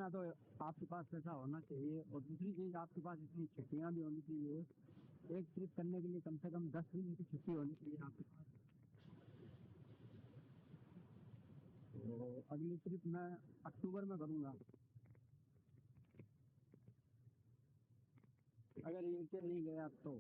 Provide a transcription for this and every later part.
पहला तो आपके पास पैसा होना चाहिए, और दूसरी चीज़ आपके पास इतनी छुट्टियाँ भी होनी चाहिए। एक ट्रिप करने के लिए कम से कम 10 दिन की छुट्टी होनी चाहिए आपके पास। तो अगली ट्रिप मैं अक्टूबर में करूँगा, अगर यूके नहीं गया तो।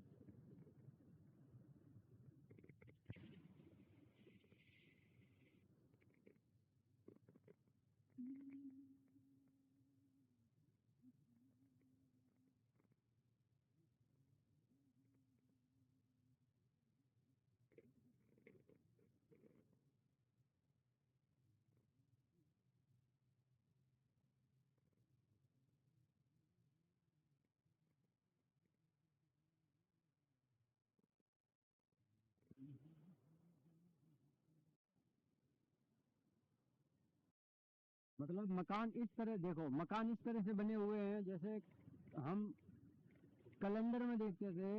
मतलब मकान इस तरह देखो, मकान इस तरह से बने हुए हैं जैसे हम कैलेंडर में देखते थे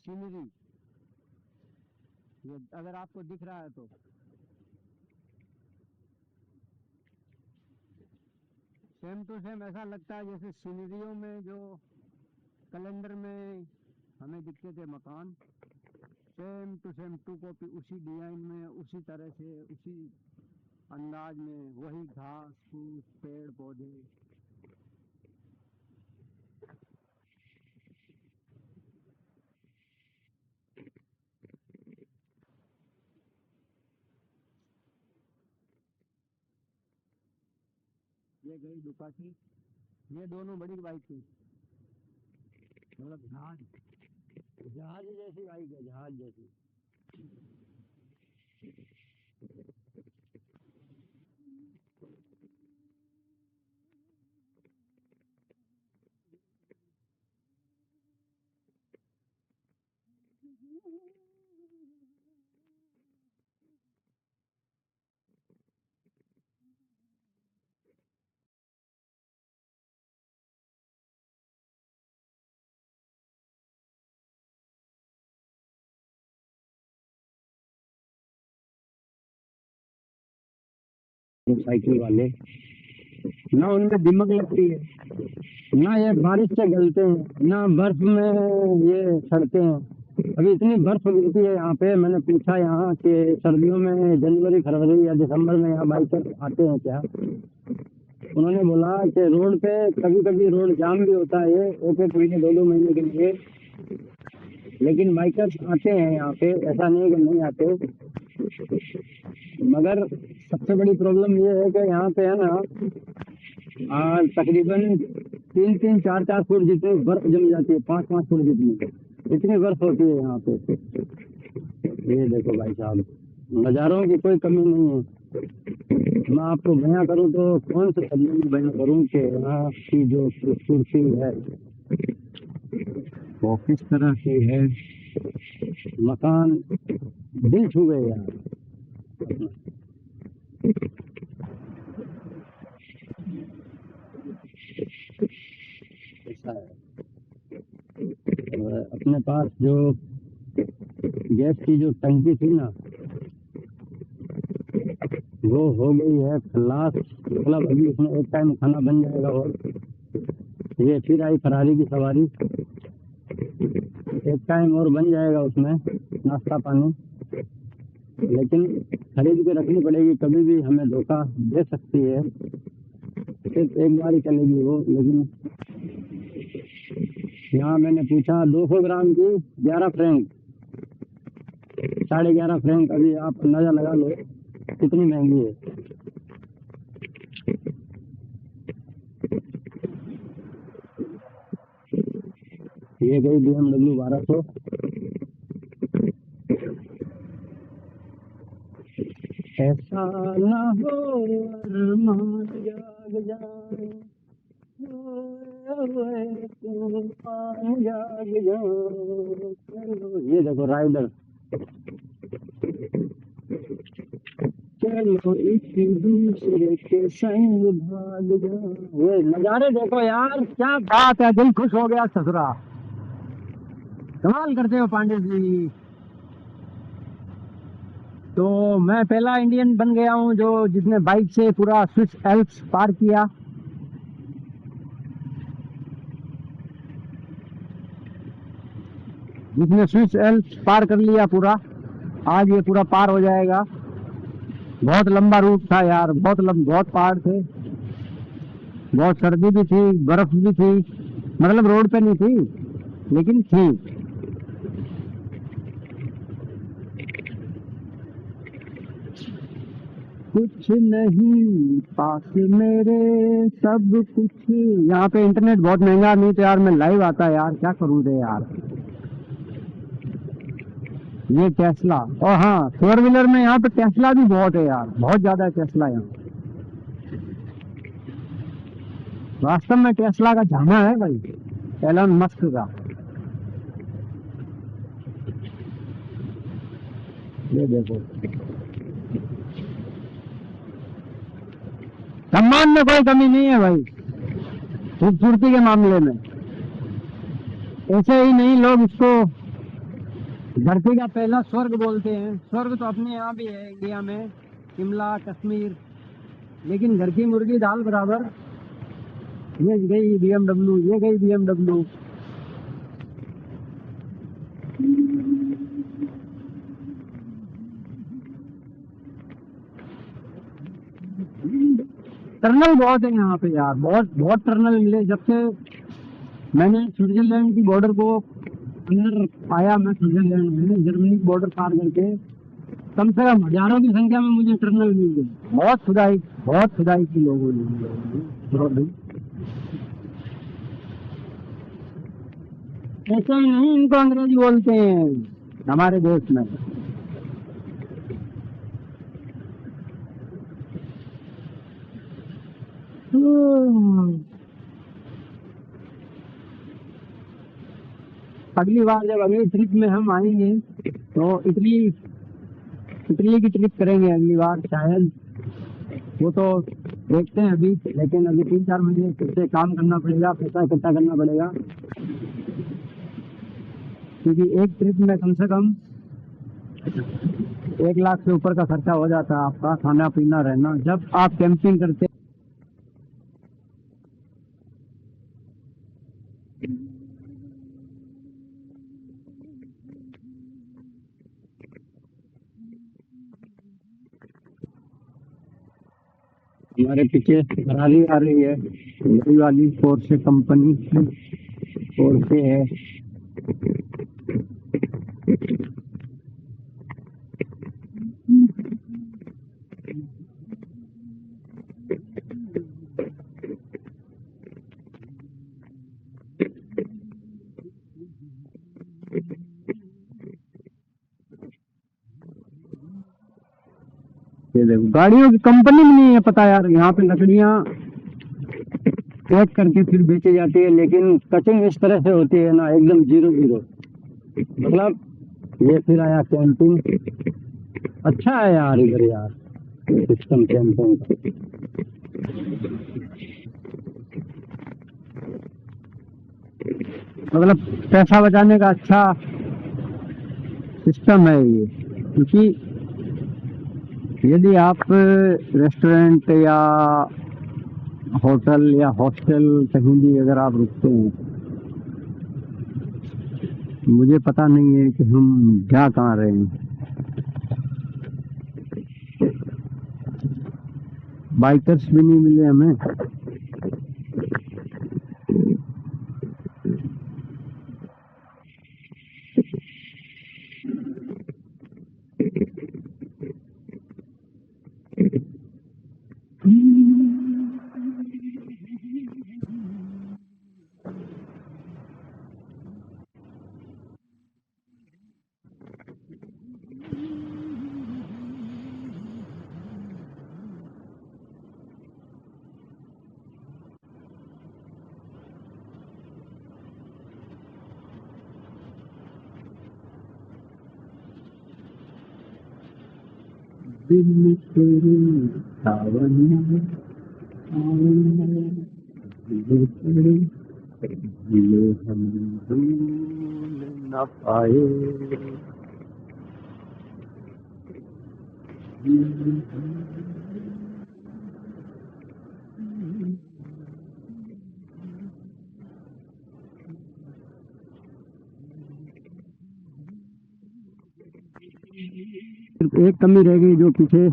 सीनरी, ये अगर आपको दिख रहा है तो सेम टू सेम ऐसा लगता है जैसे सीनरियों में जो कैलेंडर में हमें दिखते थे मकान, same to same to copy, उसी डिजाइन में, उसी तरह से, उसी अंदाज में, वही घास फूस पेड़ पौधे। ये गई दुकासी, ये दोनों बड़ी बाइक थी, मतलब जहाज, जहाज जैसी बाइक है, जहाज जैसी। साइकिल वाले ना उनमें दिमक लगती है, ना ये बारिश से गलते हैं, ना बर्फ में ये सड़ते हैं। अभी इतनी बर्फ गिरती है यहाँ पे, मैंने पूछा यहाँ कि सर्दियों में जनवरी फरवरी या दिसंबर में यहाँ बाइकर आते हैं क्या। उन्होंने बोला कि रोड पे कभी कभी रोड जाम भी होता है, एक एक महीने 2-2 महीने के लिए, लेकिन बाइकर्स आते हैं यहाँ पे, ऐसा नहीं कि नहीं आते। मगर सबसे बड़ी प्रॉब्लम ये है कि यहाँ पे है ना तकरीबन 3-3, 4-4 फुट जितनी बर्फ जम जाती है, 5-5 फुट जितनी, इतनी बर्फ होती है यहाँ पे। ये देखो भाई साहब, नज़ारों की कोई कमी नहीं है। मैं आपको बयां करूँ तो कौन से शब्दों में बयां करूँ कि यहाँ की जो खूबसूरती है वो किस तरह की है। मकान दिल छू गए यार अपना। ऐसा है। और अपने पास जो गैस की जो टंकी थी ना, वो हो गई है खलास, मतलब अभी उसमें एक टाइम खाना बन जाएगा। और ये फिर आई फरारी की सवारी, एक टाइम और बन जाएगा उसमें नाश्ता पानी, लेकिन खरीद के रखनी पड़ेगी, कभी भी हमें धोखा दे सकती है। सिर्फ एक बार ही चलेगी वो। लेकिन यहाँ मैंने पूछा 200 ग्राम की 11 फ्रैंक, 11.5 फ्रैंक। अभी आप अंदाजा लगा लो कितनी महंगी है। ये गई BMW 1200। ऐसा ना हो अरमान जाग जाए, तूफान जाग जाए। ये देखो राइडर, चलो एक दूसरे के संग भाग जाओ। ये नजारे देखो यार, क्या बात है, दिल खुश हो गया ससुरा। कमाल करते हो पांडे जी। तो मैं पहला इंडियन बन गया हूँ जो जिसने बाइक से पूरा स्विस एल्प्स पार किया। जिसने स्विस एल्प्स पार कर लिया पूरा, आज ये पूरा पार हो जाएगा। बहुत लंबा रूट था यार, बहुत पहाड़ थे, बहुत सर्दी भी थी, बर्फ भी थी, मतलब रोड पे नहीं थी लेकिन थी। कुछ नहीं पास मेरे, सब कुछ। यहाँ पे इंटरनेट बहुत महंगा, नहीं तो यार मैं लाइव आता यार, क्या करूँ रे यार। ये टेस्ला, और हाँ फोर व्हीलर में यहाँ पे टेस्ला भी बहुत है यार, बहुत ज्यादा है टेस्ला यहाँ। वास्तव में टेस्ला का जाना है भाई, एलन मस्क का। ये देखो, सम्मान में कोई कमी नहीं है भाई, खूबसूरती के मामले में। ऐसे ही नहीं, लोग इसको धरती का पहला स्वर्ग बोलते हैं। स्वर्ग तो अपने यहाँ भी है इंडिया में, शिमला कश्मीर, लेकिन घर की मुर्गी दाल बराबर। ये गई बीएमडब्ल्यू, ये गई बीएमडब्ल्यू। टर्नल बहुत है यहाँ पे यार, बहुत बहुत टर्नल मिले जब से मैंने स्विट्जरलैंड की बॉर्डर को अंदर पाया। मैं स्विट्जरलैंड में जर्मनी की बॉर्डर पार करके कम से कम हजारों की संख्या में मुझे टर्नल मिल गए। बहुत खुदाई की लोगों ने। ऐसा ही नहीं, इनको अंग्रेजी बोलते हैं हमारे देश में। अगली बार जब अगली ट्रिप में हम आएंगे तो इटली, इटली की ट्रिप करेंगे अगली बार शायद। वो तो देखते हैं अभी, लेकिन अभी 3-4 महीने फिर से काम करना पड़ेगा, पैसा इकट्ठा करना पड़ेगा, क्योंकि एक ट्रिप में कम से कम 1 लाख से ऊपर का खर्चा हो जाता है आपका, खाना पीना रहना, जब आप कैंपिंग करते। हमारे पीछे फरारी आ रही है, बड़ी वाली पोर्शे कंपनी की पोर्शे है। ये देखो, गाड़ियों की कंपनी भी नहीं है पता यार, यहाँ पे लकड़ियाँ पैक करके फिर बेची जाती है, लेकिन कटिंग इस तरह से होती है ना, एकदम जीरो जीरो। मतलब ये फिर आया कैंपिंग, अच्छा है यार इधर यार, सिस्टम कैंपिंग का। मतलब पैसा बचाने का अच्छा सिस्टम है ये, क्योंकि यदि आप रेस्टोरेंट या होटल या हॉस्टल कहीं भी अगर आप रुकते हैं, मुझे पता नहीं है कि हम जा कहाँ रहे हैं। बाइकर्स भी नहीं मिले हमें। दिल तेरे सावन में, सावन में, दिल तेरे, दिल हम भूल न पाए। सिर्फ एक कमी रह गई, जो पीछे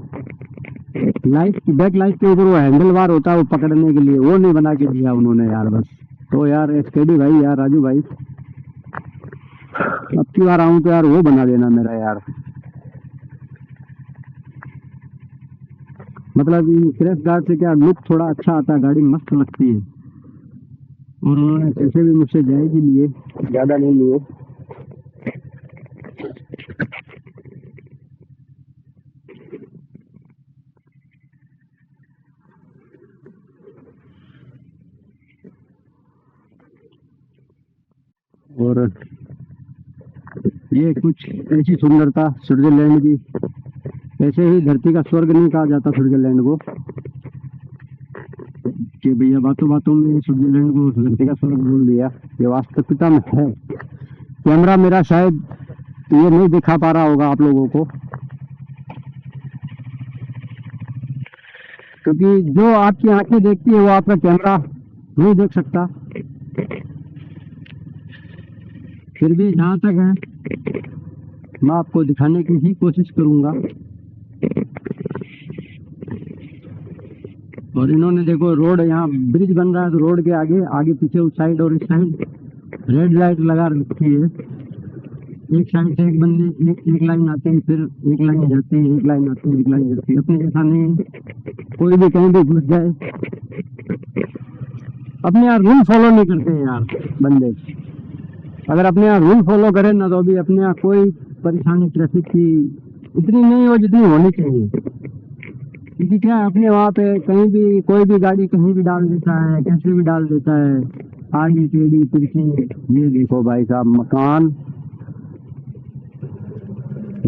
लाइट बैक लाइट के ऊपर वो हैंडल बार होता है वो पकड़ने के लिए, वो नहीं बना के दिया उन्होंने यार बस। तो यार एसकेडी भाई, यार राजू भाई, अब की बार आऊँ तो यार वो बना देना मेरा यार। मतलब क्रैश गार्ड से क्या लुक थोड़ा अच्छा आता है, गाड़ी मस्त लगती है। और उन्होंने पैसे भी मुझसे जायज ही लिए, ज़्यादा नहीं लिए। और ये कुछ ऐसी सुंदरता स्विट्जरलैंड की, ऐसे ही धरती का स्वर्ग नहीं कहा जाता स्विट्जरलैंड को कि भैया बातों बातों में स्विट्जरलैंड को धरती का स्वर्ग बोल दिया। ये वास्तविकता में है। कैमरा मेरा शायद ये नहीं दिखा पा रहा होगा आप लोगों को, क्योंकि जो आपकी आंखें देखती है वो आपका कैमरा नहीं देख सकता। फिर भी जहाँ तक है मैं आपको दिखाने की ही कोशिश करूंगा। और इन्होंने देखो रोड, यहाँ ब्रिज बन रहा है तो रोड के आगे आगे पीछे उस साइड और इस साइड रेड लाइट लगा रखी है। एक साइड से एक बंदे एक लाइन आते हैं, फिर एक लाइन जाते हैं, एक लाइन आते हैं, एक लाइन जाती है। अपने जैसा नहीं है, कोई भी कहीं भी घुस जाए। अपने यार रूल फॉलो नहीं करते हैं यार बंदे। अगर अपने यहाँ रूल फॉलो करें ना तो अभी अपने यहाँ कोई परेशानी ट्रैफिक की इतनी नहीं हो जितनी होनी चाहिए। क्योंकि क्या है, अपने वहाँ पे कहीं भी कोई भी गाड़ी कहीं भी डाल देता है, कैसे भी डाल देता है, आगे टेढ़ी तिरछी। ये देखो भाई साहब मकान,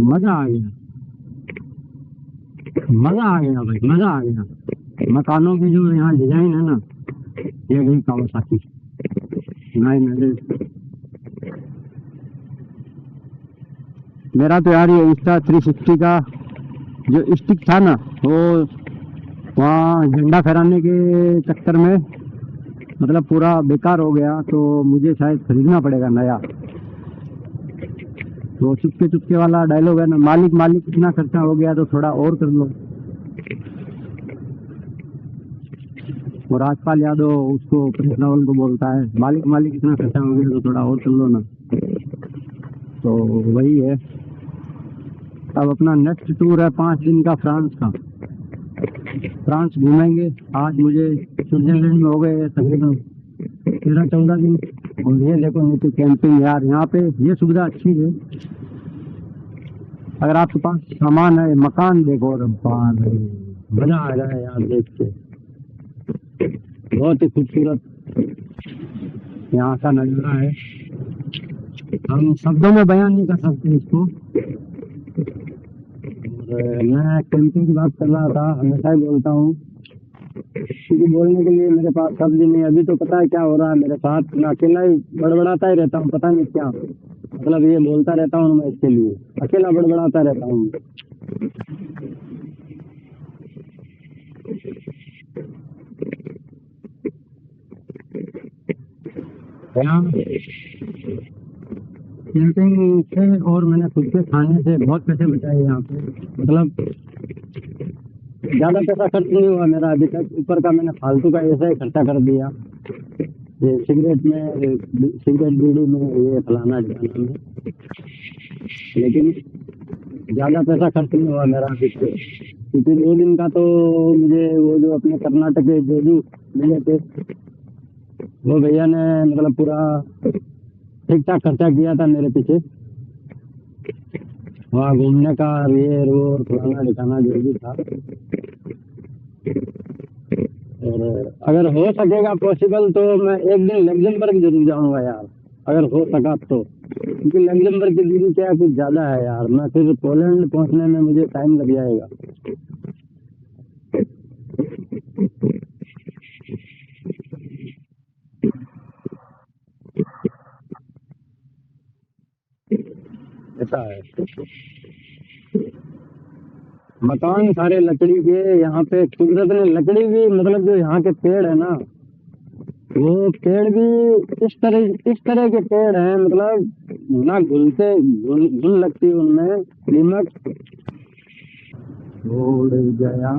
मजा आ गया, मजा आ गया भाई, मजा आ गया। मकानों की जो यहाँ डिजाइन है ना, ये गई कावासाकी 900। मेरा तो यार ये इंस्टा 360 का जो स्टिक था ना, वो वहाँ झंडा फहराने के चक्कर में मतलब पूरा बेकार हो गया। तो मुझे शायद खरीदना पड़ेगा नया। तो चुपके चुपके वाला डायलॉग है ना, मालिक मालिक इतना खर्चा हो गया तो थोड़ा और कर लो। और राजपाल यादव उसको प्रिंस रावल को बोलता है, मालिक मालिक इतना खर्चा हो गया तो थोड़ा और कर लो ना। तो वही है। अब अपना नेक्स्ट टूर है 5 दिन का फ्रांस का। फ्रांस घूमेंगे। आज मुझे स्विट्जरलैंड में हो गए तकरीबन 13-14 दिन। और ये देखो नीचे कैंपिंग, यार यहाँ पे ये सुविधा अच्छी है। अगर आपके पास सामान है, मकान देखो, मजा आ जाए यार देख के। बहुत ही खूबसूरत यहाँ का नजारा है, हम शब्दों में बयान नहीं कर सकते इसको। मैं कैंपिंग की बात कर रहा था, हमेशा ही बोलता हूँ, क्योंकि बोलने के लिए मेरे पास शब्द ही नहीं। अभी तो पता है क्या हो रहा है मेरे साथ, मैं अकेला ही बड़बड़ाता ही रहता हूँ, पता नहीं क्या। मतलब ये बोलता रहता हूँ मैं, इसके लिए अकेला बड़बड़ाता रहता हूँ। कैंपिंग से और मैंने खुद के खाने से बहुत पैसे बचाए यहाँ पे। मतलब ज़्यादा पैसा खर्च नहीं हुआ मेरा अभी तक। ऊपर का मैंने फालतू का ऐसा ही खर्चा कर दिया, ये सिगरेट बीड़ी में, ये फलाना ढिकाना में। लेकिन ज़्यादा पैसा खर्च नहीं हुआ मेरा अभी तक। क्योंकि 2 दिन का तो मुझे वो जो अपने कर्नाटक के जोजू मिले थे, वो भैया ने मतलब पूरा ठीक ठाक खर्चा किया था मेरे पीछे। वहाँ घूमने का ये रोड फलाना ढिकाना जो भी था। और अगर हो सकेगा पॉसिबल तो मैं एक दिन लग्जमबर्ग जरूर जाऊंगा यार, अगर हो सका तो। क्योंकि लग्जमबर्ग की दूरी क्या कुछ ज़्यादा है यार, मैं फिर पोलैंड पहुंचने में मुझे टाइम लग जाएगा। ऐसा है। मकान सारे लकड़ी के, यहाँ पे कुदरत ने लकड़ी भी, मतलब जो यहाँ के पेड़ है ना, वो पेड़ भी इस तरह के पेड़ हैं, मतलब ना घुन लगती उनमें, दीमक छोड़ गया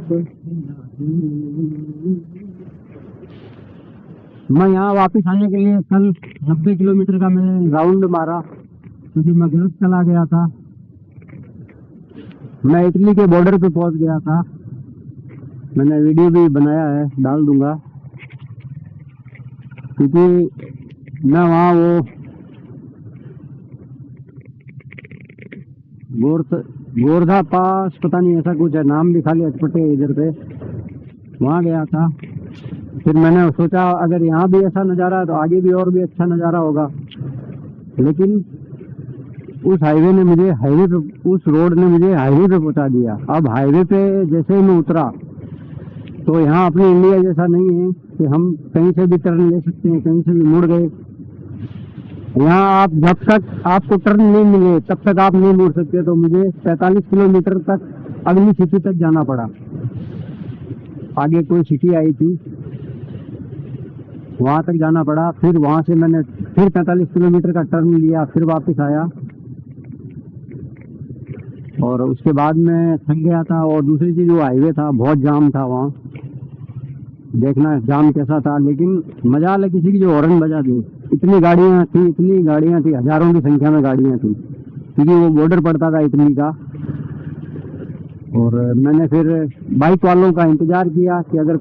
बस नहीं। मैं यहाँ वापस आने के लिए कल 90 किलोमीटर का मैंने राउंड मारा, क्योंकि मैं गलत चला गया था। मैं इटली के बॉर्डर पे पहुंच गया था। मैंने वीडियो भी बनाया है, डाल दूंगा, क्योंकि मैं वहाँ वो गोरधा पास, पता नहीं ऐसा कुछ है, नाम भी खाली अटपटे इधर पे, वहाँ गया था। फिर मैंने सोचा अगर यहाँ भी ऐसा नज़ारा है तो आगे भी और भी अच्छा नज़ारा होगा, लेकिन उस रोड ने मुझे हाईवे पे पहुंचा दिया। अब हाईवे पे जैसे ही मैं उतरा तो यहाँ अपने इंडिया जैसा नहीं है कि हम कहीं से भी टर्न ले सकते हैं, कहीं से भी मुड़ गए। यहाँ आप जब तक आपको टर्न नहीं मिले तब तक आप नहीं मुड़ सकते। तो मुझे 45 किलोमीटर तक अगली सिटी तक जाना पड़ा। आगे कोई सिटी आई थी, वहां तक जाना पड़ा। फिर वहां से मैंने फिर 45 किलोमीटर का टर्न लिया, फिर वापस आया, और उसके बाद मैं थक गया था। और दूसरी चीज, वो हाईवे था, बहुत जाम था वहाँ, देखना जाम कैसा था। लेकिन मजा आया किसी की जो हॉर्न बजा दे। इतनी गाड़ियां थी, हजारों की संख्या में गाड़ियां थी, क्योंकि वो बॉर्डर पड़ता था इटली का। और मैंने फिर बाइक वालों का इंतजार किया कि अगर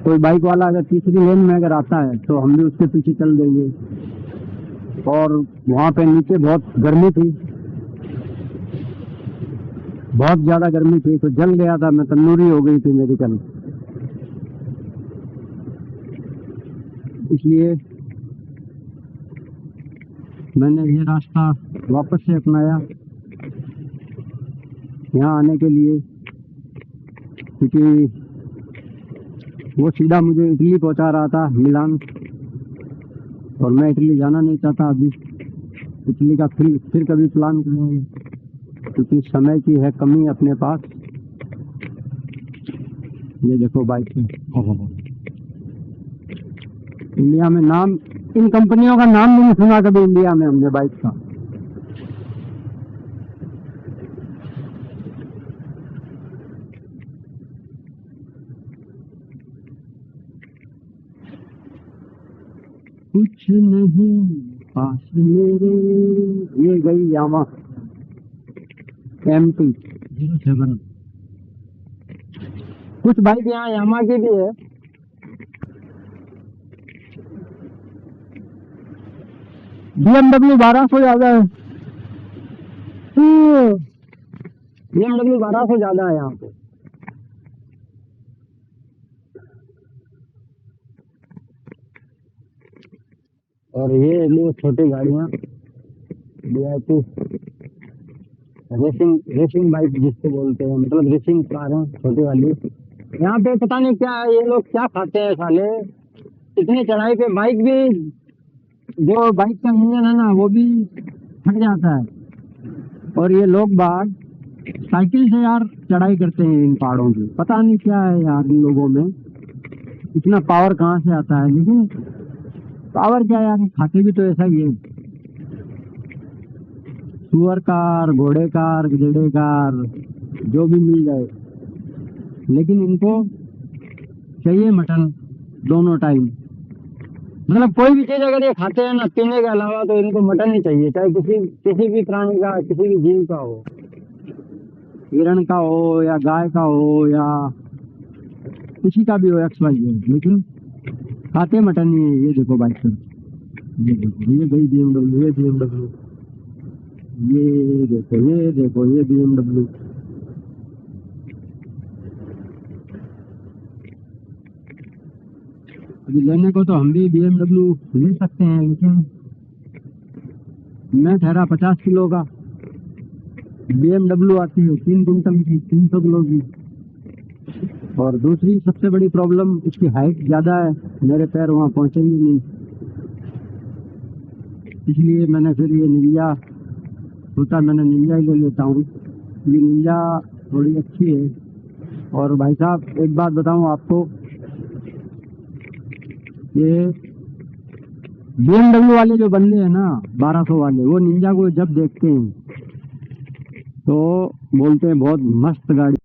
कोई बाइक वाला अगर तीसरी लेन में अगर आता है तो हम भी उसके पीछे चल देंगे। और वहाँ पे नीचे बहुत गर्मी थी, बहुत ज्यादा गर्मी थी, तो जल गया था मैं, तंदूरी हो गई थी मेरी कल। इसलिए मैंने ये रास्ता वापस से अपनाया यहाँ आने के लिए, क्योंकि वो सीधा मुझे इटली पहुंचा रहा था, मिलान, और मैं इटली जाना नहीं चाहता अभी। इटली का फिर कभी प्लान करेंगे, क्योंकि समय की है कमी अपने पास। ये देखो बाइक में, इंडिया में नाम, इन कंपनियों का नाम नहीं सुना कभी इंडिया में हमने बाइक का। कुछ नहीं पास मेरे, ये गई यामा MT-07। कुछ बाइक यहाँ यामा की भी है। BMW 1200 ज्यादा है, BMW 1200 ज्यादा है यहाँ पे। और ये लो छोटी गाड़ियाँ, VIP रेसिंग बाइक जिसको बोलते हैं, मतलब रेसिंग कार है छोटी वाली। यहाँ पे पता नहीं क्या है, ये लोग क्या खाते हैं साले, इतनी चढ़ाई पे बाइक भी, जो बाइक का इंजन है ना वो भी फट जाता है। और ये लोग बाग साइकिल से यार चढ़ाई करते हैं इन पहाड़ों की, पता नहीं क्या है यार इन लोगों में, इतना पावर कहाँ से आता है। लेकिन पावर क्या यार, खाते भी तो ऐसा ही है, सुअर कार, घोड़े कार, गधेड़े कार, जो भी मिल जाए। लेकिन इनको चाहिए मटन दोनों टाइम, मतलब कोई भी चीज अगर ये खाते हैं ना पीने के अलावा, तो इनको मटन ही चाहिए, चाहे किसी भी प्राणी का, किसी भी जीव का हो, हिरण का हो या गाय का हो या किसी का भी हो, XYZ, लेकिन खाते मटन ही है। ये देखो बाइक पर, ये देखो, ये गई BMW, ये BMW, ये देखो ये BMW। अभी लेने को तो हम भी BMW ले सकते हैं, लेकिन मैं ठहरा 50 किलो का, BMW आती है 3 कुंटल की, 300 किलो की। और दूसरी सबसे बड़ी प्रॉब्लम, इसकी हाइट ज्यादा है, मेरे पैर वहाँ पहुँचेंगे नहीं। इसलिए मैंने फिर ये निंजा सोचा, मैंने निंजा ही ले लेता हूँ। ये निंजा थोड़ी अच्छी है। और भाई साहब एक बात बताऊँ आपको, ये BMW वाले जो बंदे हैं ना 1200 वाले, वो निंजा को जब देखते हैं तो बोलते हैं बहुत मस्त गाड़ी।